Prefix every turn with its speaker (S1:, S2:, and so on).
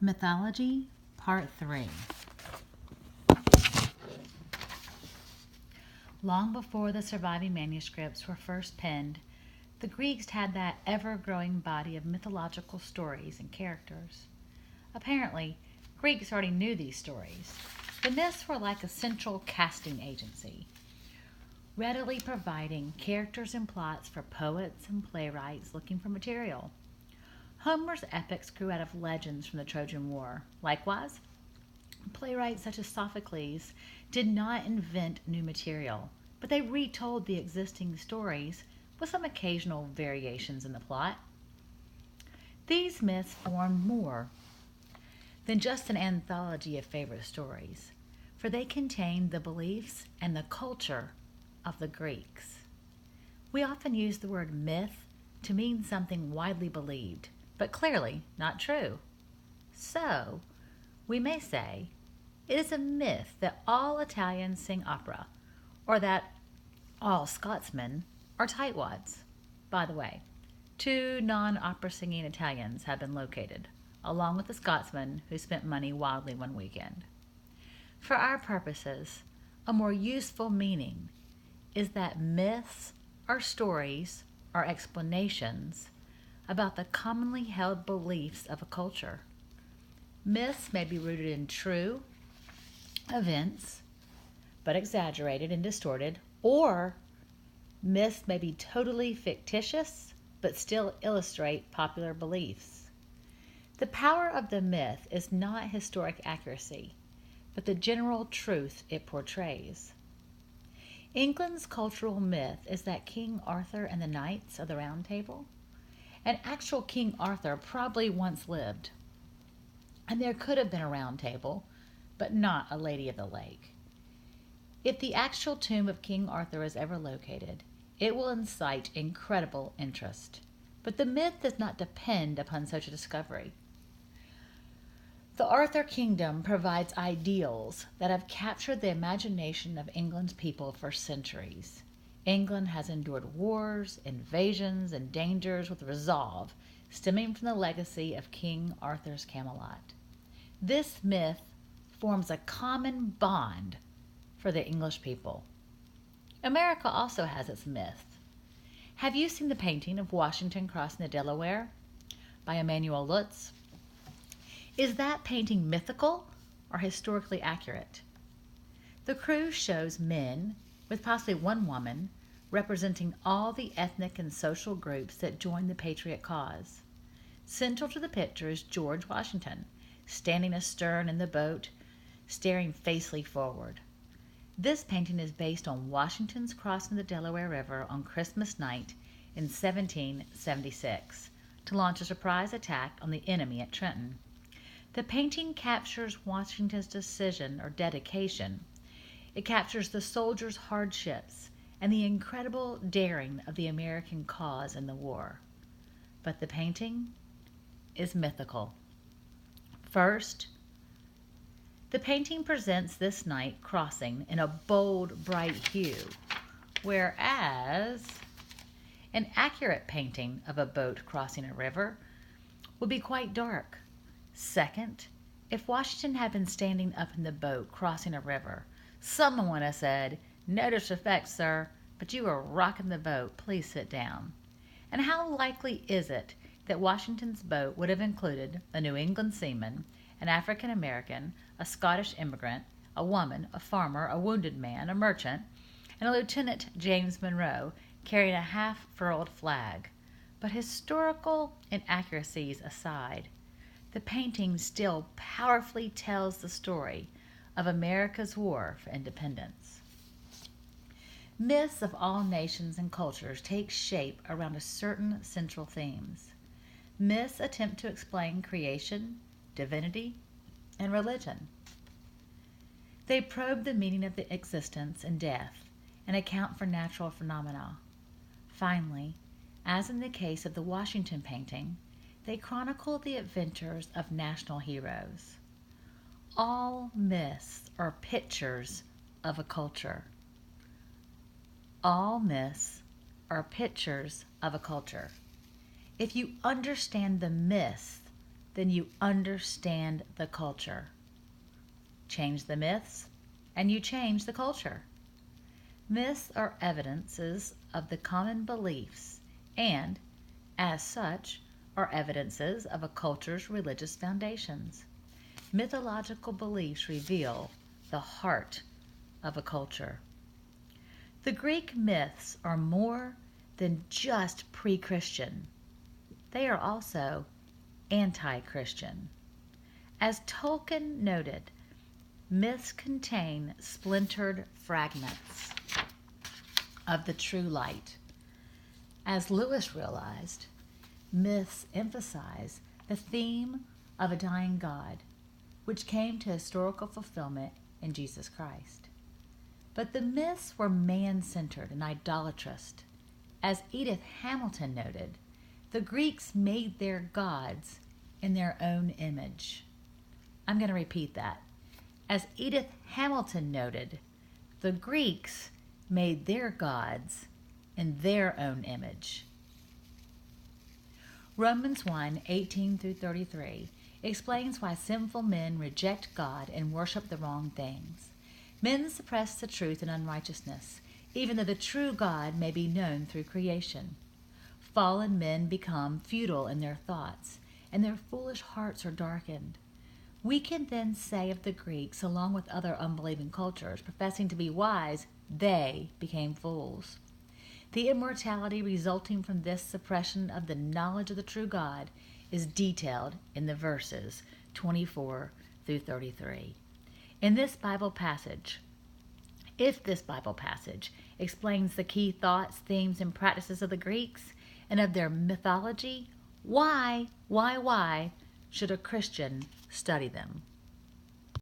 S1: Mythology, Part 3. Long before the surviving manuscripts were first penned, the Greeks had that ever-growing body of mythological stories and characters. Apparently, Greeks already knew these stories. The myths were like a central casting agency, readily providing characters and plots for poets and playwrights looking for material. Homer's epics grew out of legends from the Trojan War. Likewise, playwrights such as Sophocles did not invent new material, but they retold the existing stories with some occasional variations in the plot. These myths formed more than just an anthology of favorite stories, for they contained the beliefs and the culture of the Greeks. We often use the word myth to mean something widely believed, but clearly not true. So, we may say, it is a myth that all Italians sing opera, or that all Scotsmen are tightwads. By the way, 2 non-opera singing Italians have been located, along with a Scotsman who spent money wildly one weekend. For our purposes, a more useful meaning is that myths are stories or explanations about the commonly held beliefs of a culture. Myths may be rooted in true events, but exaggerated and distorted, or myths may be totally fictitious, but still illustrate popular beliefs. The power of the myth is not historic accuracy, but the general truth it portrays. England's cultural myth is that King Arthur and the Knights of the Round Table, an actual King Arthur probably once lived, and there could have been a round table, but not a Lady of the Lake. If the actual tomb of King Arthur is ever located, it will incite incredible interest. But the myth does not depend upon such a discovery. The Arthur Kingdom provides ideals that have captured the imagination of England's people for centuries. England has endured wars, invasions, and dangers with resolve, stemming from the legacy of King Arthur's Camelot. This myth forms a common bond for the English people. America also has its myth. Have you seen the painting of Washington crossing the Delaware by Emanuel Lutz? Is that painting mythical or historically accurate? The cruise shows men, with possibly one woman, representing all the ethnic and social groups that join the patriot cause. Central to the picture is George Washington, standing astern in the boat, staring facely forward. This painting is based on Washington's crossing the Delaware River on Christmas night in 1776 to launch a surprise attack on the enemy at Trenton. The painting captures Washington's decision or dedication. It captures the soldiers' hardships and the incredible daring of the American cause in the war. But the painting is mythical. First, the painting presents this night crossing in a bold, bright hue, whereas an accurate painting of a boat crossing a river would be quite dark. Second, if Washington had been standing up in the boat crossing a river, someone would have said, "No disrespect, sir, but you are rocking the boat. Please sit down." And how likely is it that Washington's boat would have included a New England seaman, an African American, a Scottish immigrant, a woman, a farmer, a wounded man, a merchant, and a Lieutenant James Monroe carrying a half-furled flag? But historical inaccuracies aside, the painting still powerfully tells the story of America's war for independence. Myths of all nations and cultures take shape around a certain central themes. Myths attempt to explain creation, divinity, and religion. They probe the meaning of the existence and death and account for natural phenomena. Finally, as in the case of the Washington painting, they chronicle the adventures of national heroes. All myths are pictures of a culture. All myths are pictures of a culture. If you understand the myth then you understand the culture. Change the myths, and you change the culture. Myths are evidences of the common beliefs and, as such, are evidences of a culture's religious foundations. Mythological beliefs reveal the heart of a culture. The Greek myths are more than just pre-Christian. They are also anti-Christian. As Tolkien noted, myths contain splintered fragments of the true light. As Lewis realized, myths emphasize the theme of a dying God, which came to historical fulfillment in Jesus Christ. But the myths were man-centered and idolatrous. As Edith Hamilton noted, the Greeks made their gods in their own image. I'm going to repeat that. As Edith Hamilton noted, the Greeks made their gods in their own image. Romans 1:18-33 explains why sinful men reject God and worship the wrong things. Men suppress the truth in unrighteousness, even though the true God may be known through creation. Fallen men become futile in their thoughts, and their foolish hearts are darkened. We can then say of the Greeks, along with other unbelieving cultures, professing to be wise, they became fools. The immortality resulting from this suppression of the knowledge of the true God is detailed in the verses 24-33. If this Bible passage explains the key thoughts, themes, and practices of the Greeks and of their mythology, why should a Christian study them?